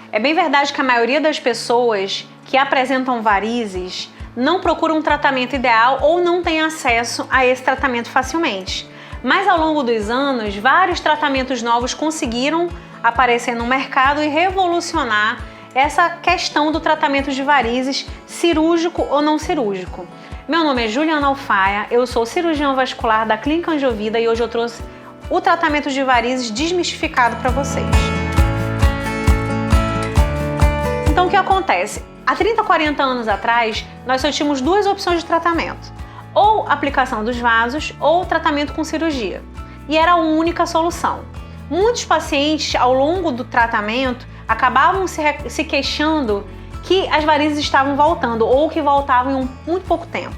É bem verdade que a maioria das pessoas que apresentam varizes não procuram um tratamento ideal ou não tem acesso a esse tratamento facilmente. Mas ao longo dos anos, vários tratamentos novos conseguiram aparecer no mercado e revolucionar essa questão do tratamento de varizes, cirúrgico ou não cirúrgico. Meu nome é Juliana Alfaia, eu sou cirurgião vascular da Clínica Angiovida e hoje eu trouxe o tratamento de varizes desmistificado para vocês. Então o que acontece? Há 30, 40 anos atrás, nós só tínhamos duas opções de tratamento. Ou aplicação dos vasos ou tratamento com cirurgia. E era a única solução. Muitos pacientes, ao longo do tratamento, acabavam se queixando que as varizes estavam voltando ou que voltavam em muito pouco tempo.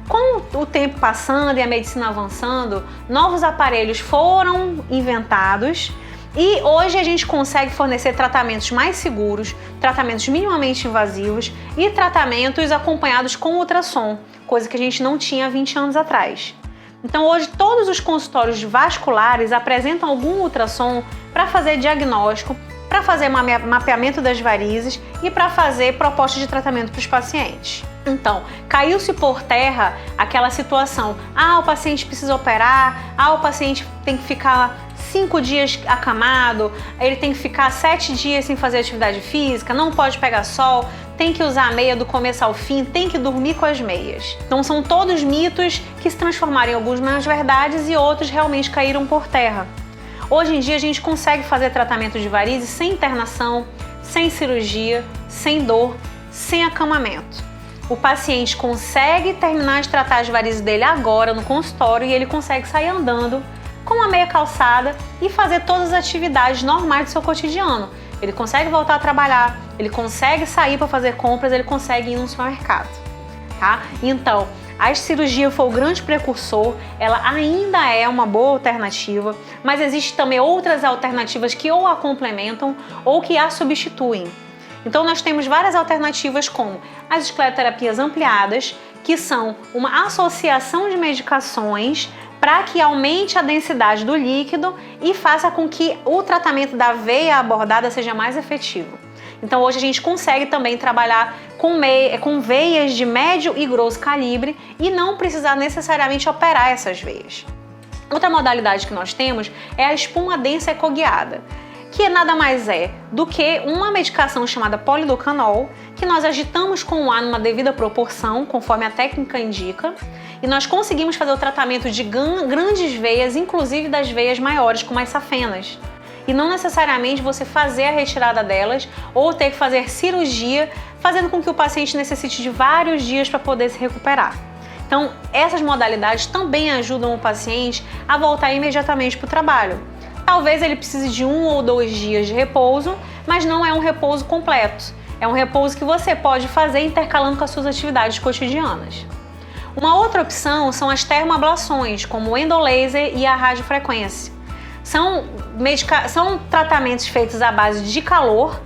Com o tempo passando e a medicina avançando, novos aparelhos foram inventados e hoje a gente consegue fornecer tratamentos mais seguros, tratamentos minimamente invasivos e tratamentos acompanhados com ultrassom, coisa que a gente não tinha há 20 anos atrás. Então hoje todos os consultórios vasculares apresentam algum ultrassom para fazer diagnóstico, para fazer mapeamento das varizes e para fazer proposta de tratamento para os pacientes. Então, caiu-se por terra aquela situação, o paciente precisa operar, o paciente tem que ficar 5 dias acamado, ele tem que ficar 7 dias sem fazer atividade física, não pode pegar sol, tem que usar a meia do começo ao fim, tem que dormir com as meias. Então são todos mitos que se transformaram em alguns nas verdades e outros realmente caíram por terra. Hoje em dia a gente consegue fazer tratamento de varizes sem internação, sem cirurgia, sem dor, sem acamamento. O paciente consegue terminar de tratar as varizes dele agora no consultório e ele consegue sair andando com uma meia calçada e fazer todas as atividades normais do seu cotidiano. Ele consegue voltar a trabalhar, ele consegue sair para fazer compras, ele consegue ir no supermercado, tá? Então, a cirurgia foi o grande precursor, ela ainda é uma boa alternativa, mas existem também outras alternativas que ou a complementam ou que a substituem. Então nós temos várias alternativas como as escleroterapias ampliadas, que são uma associação de medicações para que aumente a densidade do líquido e faça com que o tratamento da veia abordada seja mais efetivo. Então hoje a gente consegue também trabalhar com veias de médio e grosso calibre e não precisar necessariamente operar essas veias. Outra modalidade que nós temos é a espuma densa ecoguiada, que nada mais é do que uma medicação chamada polidocanol, que nós agitamos com o ar numa devida proporção, conforme a técnica indica, e nós conseguimos fazer o tratamento de grandes veias, inclusive das veias maiores, como as safenas. E não necessariamente você fazer a retirada delas ou ter que fazer cirurgia, fazendo com que o paciente necessite de vários dias para poder se recuperar. Então, essas modalidades também ajudam o paciente a voltar imediatamente para o trabalho. Talvez ele precise de 1 ou 2 dias de repouso, mas não é um repouso completo. É um repouso que você pode fazer intercalando com as suas atividades cotidianas. Uma outra opção são as termoablações, como o endolaser e a radiofrequência. São tratamentos feitos à base de calor,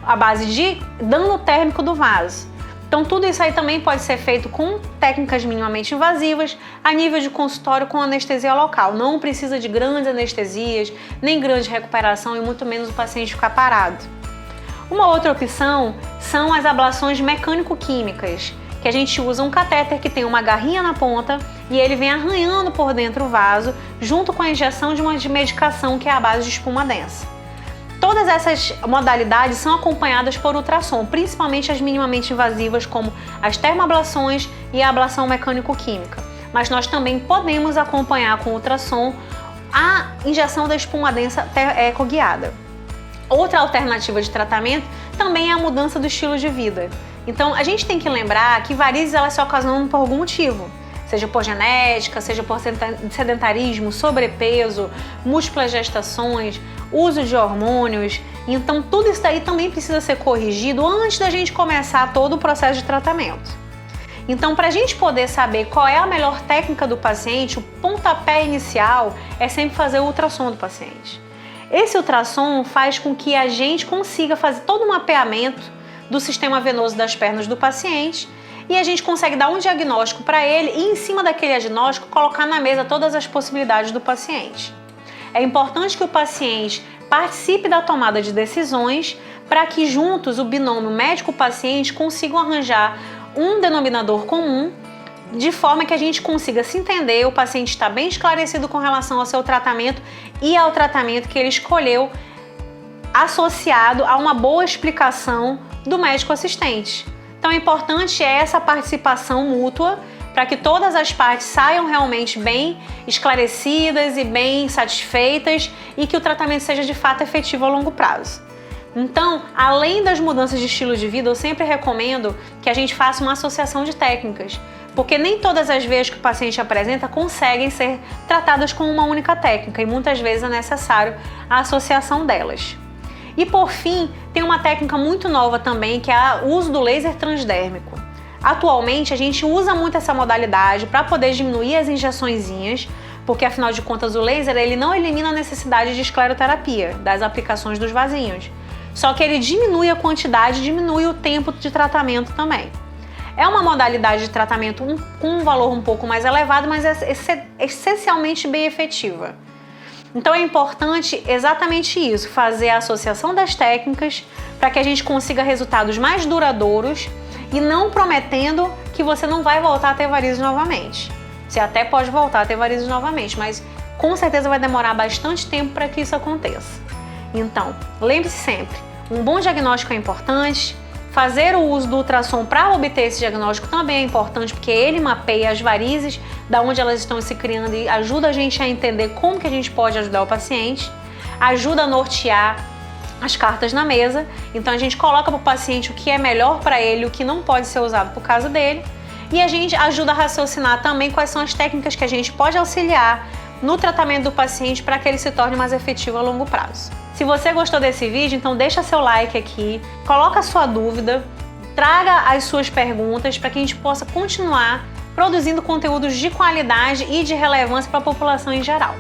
à base de dano térmico do vaso. Então tudo isso aí também pode ser feito com técnicas minimamente invasivas, a nível de consultório com anestesia local. Não precisa de grandes anestesias, nem grande recuperação e muito menos o paciente ficar parado. Uma outra opção são as ablações mecânico-químicas, que a gente usa um catéter que tem uma garrinha na ponta e ele vem arranhando por dentro o vaso, junto com a injeção de uma medicação que é a base de espuma densa. Todas essas modalidades são acompanhadas por ultrassom, principalmente as minimamente invasivas, como as termoablações e a ablação mecânico-química. Mas nós também podemos acompanhar com ultrassom a injeção da espuma densa ecoguiada. Outra alternativa de tratamento também é a mudança do estilo de vida. Então a gente tem que lembrar que varizes elas se ocasionam por algum motivo. Seja por genética, seja por sedentarismo, sobrepeso, múltiplas gestações, uso de hormônios. Então tudo isso daí também precisa ser corrigido antes da gente começar todo o processo de tratamento. Então, para a gente poder saber qual é a melhor técnica do paciente, o pontapé inicial é sempre fazer o ultrassom do paciente. Esse ultrassom faz com que a gente consiga fazer todo o mapeamento do sistema venoso das pernas do paciente e a gente consegue dar um diagnóstico para ele e, em cima daquele diagnóstico, colocar na mesa todas as possibilidades do paciente. É importante que o paciente participe da tomada de decisões para que juntos o binômio médico-paciente consigam arranjar um denominador comum, de forma que a gente consiga se entender, o paciente está bem esclarecido com relação ao seu tratamento e ao tratamento que ele escolheu, associado a uma boa explicação do médico assistente. Então, o importante é essa participação mútua para que todas as partes saiam realmente bem esclarecidas e bem satisfeitas e que o tratamento seja de fato efetivo a longo prazo. Então, além das mudanças de estilo de vida, eu sempre recomendo que a gente faça uma associação de técnicas, porque nem todas as vezes que o paciente apresenta conseguem ser tratadas com uma única técnica e muitas vezes é necessário a associação delas. E por fim, tem uma técnica muito nova também, que é o uso do laser transdérmico. Atualmente, a gente usa muito essa modalidade para poder diminuir as injeçõezinhas, porque afinal de contas o laser ele não elimina a necessidade de escleroterapia, das aplicações dos vasinhos. Só que ele diminui a quantidade, diminui o tempo de tratamento também. É uma modalidade de tratamento com um valor um pouco mais elevado, mas é essencialmente bem efetiva. Então é importante exatamente isso, fazer a associação das técnicas para que a gente consiga resultados mais duradouros e não prometendo que você não vai voltar a ter varizes novamente. Você até pode voltar a ter varizes novamente, mas com certeza vai demorar bastante tempo para que isso aconteça. Então, lembre-se sempre, um bom diagnóstico é importante, fazer o uso do ultrassom para obter esse diagnóstico também é importante, porque ele mapeia as varizes, da onde elas estão se criando e ajuda a gente a entender como que a gente pode ajudar o paciente, ajuda a nortear as cartas na mesa, então a gente coloca para o paciente o que é melhor para ele, o que não pode ser usado por caso dele, e a gente ajuda a raciocinar também quais são as técnicas que a gente pode auxiliar no tratamento do paciente para que ele se torne mais efetivo a longo prazo. Se você gostou desse vídeo, então deixa seu like aqui, coloca a sua dúvida, traga as suas perguntas para que a gente possa continuar produzindo conteúdos de qualidade e de relevância para a população em geral.